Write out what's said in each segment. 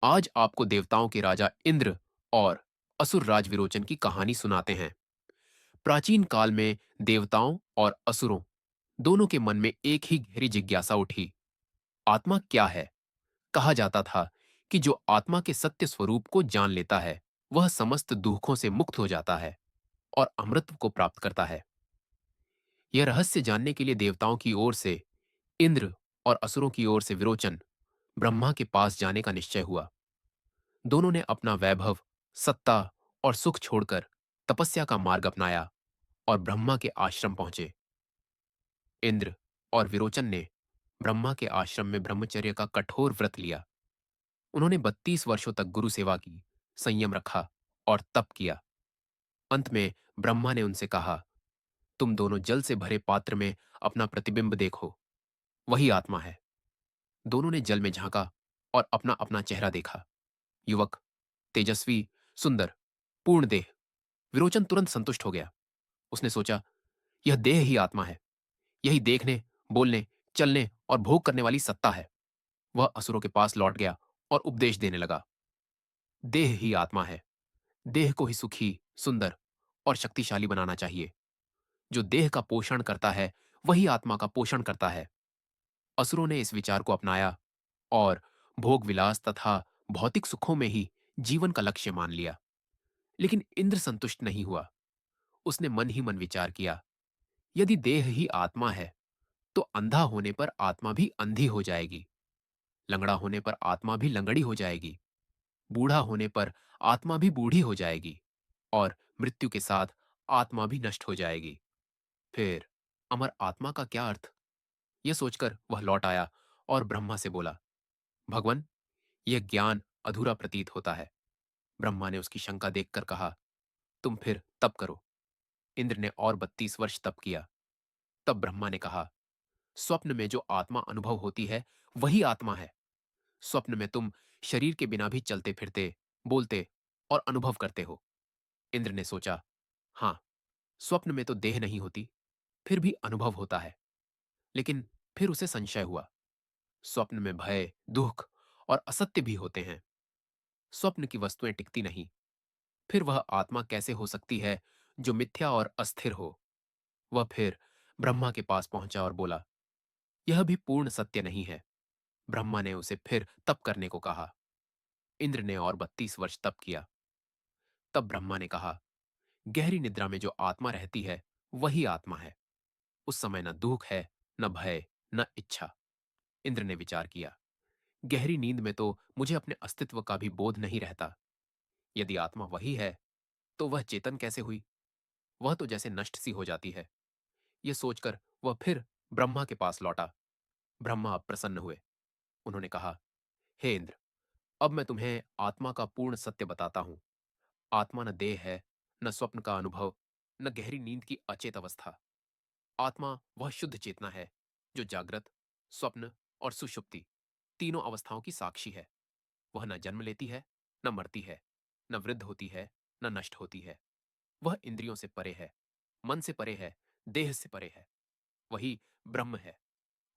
आज आपको देवताओं के राजा इंद्र और असुर राज विरोचन की कहानी सुनाते हैं। प्राचीन काल में देवताओं और असुरों दोनों के मन में एक ही गहरी जिज्ञासा उठी। आत्मा क्या है? कहा जाता था कि जो आत्मा के सत्य स्वरूप को जान लेता है, वह समस्त दुखों से मुक्त हो जाता है और अमृत को प्राप्त करता है। यह रहस्य जानने के लिए देवताओं की ओर से इंद्र और असुरों की ओर से विरोचन ब्रह्मा के पास जाने का निश्चय हुआ। दोनों ने अपना वैभव, सत्ता और सुख छोड़कर तपस्या का मार्ग अपनाया और ब्रह्मा के आश्रम पहुंचे। इंद्र और विरोचन ने ब्रह्मा के आश्रम में ब्रह्मचर्य का कठोर व्रत लिया। उन्होंने 32 वर्षों तक गुरु सेवा की, संयम रखा और तप किया। अंत में ब्रह्मा ने उनसे कहा, तुम दोनों जल से भरे पात्र में अपना प्रतिबिंब देखो, वही आत्मा है। दोनों ने जल में झांका और अपना अपना चेहरा देखा। युवक, तेजस्वी, सुंदर, पूर्ण देह। विरोचन तुरंत संतुष्ट हो गया। उसने सोचा, यह देह ही आत्मा है। यही देखने, बोलने, चलने और भोग करने वाली सत्ता है। वह असुरों के पास लौट गया और उपदेश देने लगा। देह ही आत्मा है। देह को ही सुखी, सुंदर और शक्तिशाली बनाना चाहिए। जो देह का पोषण करता है, वही आत्मा का पोषण करता है। असुरों ने इस विचार को अपनाया और भोग विलास तथा भौतिक सुखों में ही जीवन का लक्ष्य मान लिया। लेकिन इंद्र संतुष्ट नहीं हुआ। उसने मन ही मन विचार किया, यदि देह ही आत्मा है, तो अंधा होने पर आत्मा भी अंधी हो जाएगी, लंगड़ा होने पर आत्मा भी लंगड़ी हो जाएगी, बूढ़ा होने पर आत्मा भी बूढ़ी हो जाएगी और मृत्यु के साथ आत्मा भी नष्ट हो जाएगी। फिर अमर आत्मा का क्या अर्थ? यह सोचकर वह लौट आया और ब्रह्मा से बोला, भगवान, यह ज्ञान अधूरा प्रतीत होता है। ब्रह्मा ने उसकी शंका देखकर कहा, तुम फिर तप करो। इंद्र ने और 32 वर्ष तप किया। तब ब्रह्मा ने कहा, स्वप्न में जो आत्मा अनुभव होती है, वही आत्मा है। स्वप्न में तुम शरीर के बिना भी चलते फिरते, बोलते और अनुभव करते हो। इंद्र ने सोचा, हां, स्वप्न में तो देह नहीं होती, फिर भी अनुभव होता है। लेकिन फिर उसे संशय हुआ। स्वप्न में भय, दुख और असत्य भी होते हैं। स्वप्न की वस्तुएं टिकती नहीं। फिर वह आत्मा कैसे हो सकती है जो मिथ्या और अस्थिर हो? वह फिर ब्रह्मा के पास पहुंचा और बोला, यह भी पूर्ण सत्य नहीं है। ब्रह्मा ने उसे फिर तप करने को कहा। इंद्र ने और 32 वर्ष तप किया। तब ब्रह्मा ने कहा, गहरी निद्रा में जो आत्मा रहती है, वही आत्मा है। उस समय न दुख है, न भय, न इच्छा। इंद्र ने विचार किया, गहरी नींद में तो मुझे अपने अस्तित्व का भी बोध नहीं रहता। यदि आत्मा वही है, तो वह चेतन कैसे हुई? वह तो जैसे नष्ट सी हो जाती है। यह सोचकर वह फिर ब्रह्मा के पास लौटा। ब्रह्मा अब प्रसन्न हुए। उन्होंने कहा, हे इंद्र, अब मैं तुम्हें आत्मा का पूर्ण सत्य बताता हूं। आत्मा न देह है, न स्वप्न का अनुभव, न गहरी नींद की अचेत अवस्था। आत्मा वह शुद्ध चेतना है जो जागृत, स्वप्न और सुषुप्ति तीनों अवस्थाओं की साक्षी है। वह न जन्म लेती है, न मरती है, न वृद्ध होती है, न नष्ट होती है। वह इंद्रियों से परे है, मन से परे है, देह से परे है। वही ब्रह्म है,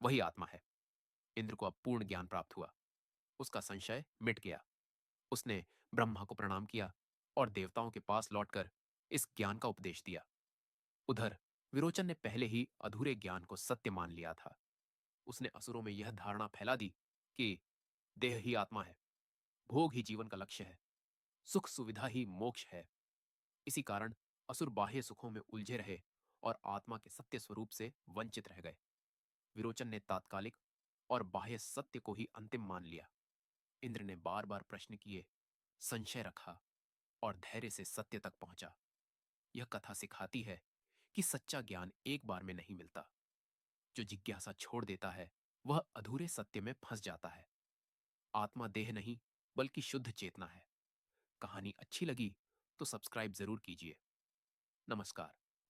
वही आत्मा है। इंद्र को अब पूर्ण ज्ञान प्राप्त हुआ। उसका संशय मिट गया। उसने ब्रह्मा को प्रणाम किया और देवताओं के पास लौटकर इस ज्ञान का उपदेश दिया। उधर विरोचन ने पहले ही अधूरे ज्ञान को सत्य मान लिया था। उसने असुरों में यह धारणा फैला दी कि देह ही आत्मा है, भोग ही जीवन का लक्ष्य है, सुख सुविधा ही मोक्ष है। इसी कारण असुर बाह्य सुखों में उलझे रहे और आत्मा के सत्य स्वरूप से वंचित रह गए। विरोचन ने तात्कालिक और बाह्य सत्य को ही अंतिम मान लिया। इंद्र ने बार बार प्रश्न किए, संशय रखा और धैर्य से सत्य तक पहुंचा। यह कथा सिखाती है कि सच्चा ज्ञान एक बार में नहीं मिलता। जो जिज्ञासा छोड़ देता है, वह अधूरे सत्य में फंस जाता है। आत्मा देह नहीं, बल्कि शुद्ध चेतना है। कहानी अच्छी लगी तो सब्सक्राइब जरूर कीजिए। नमस्कार।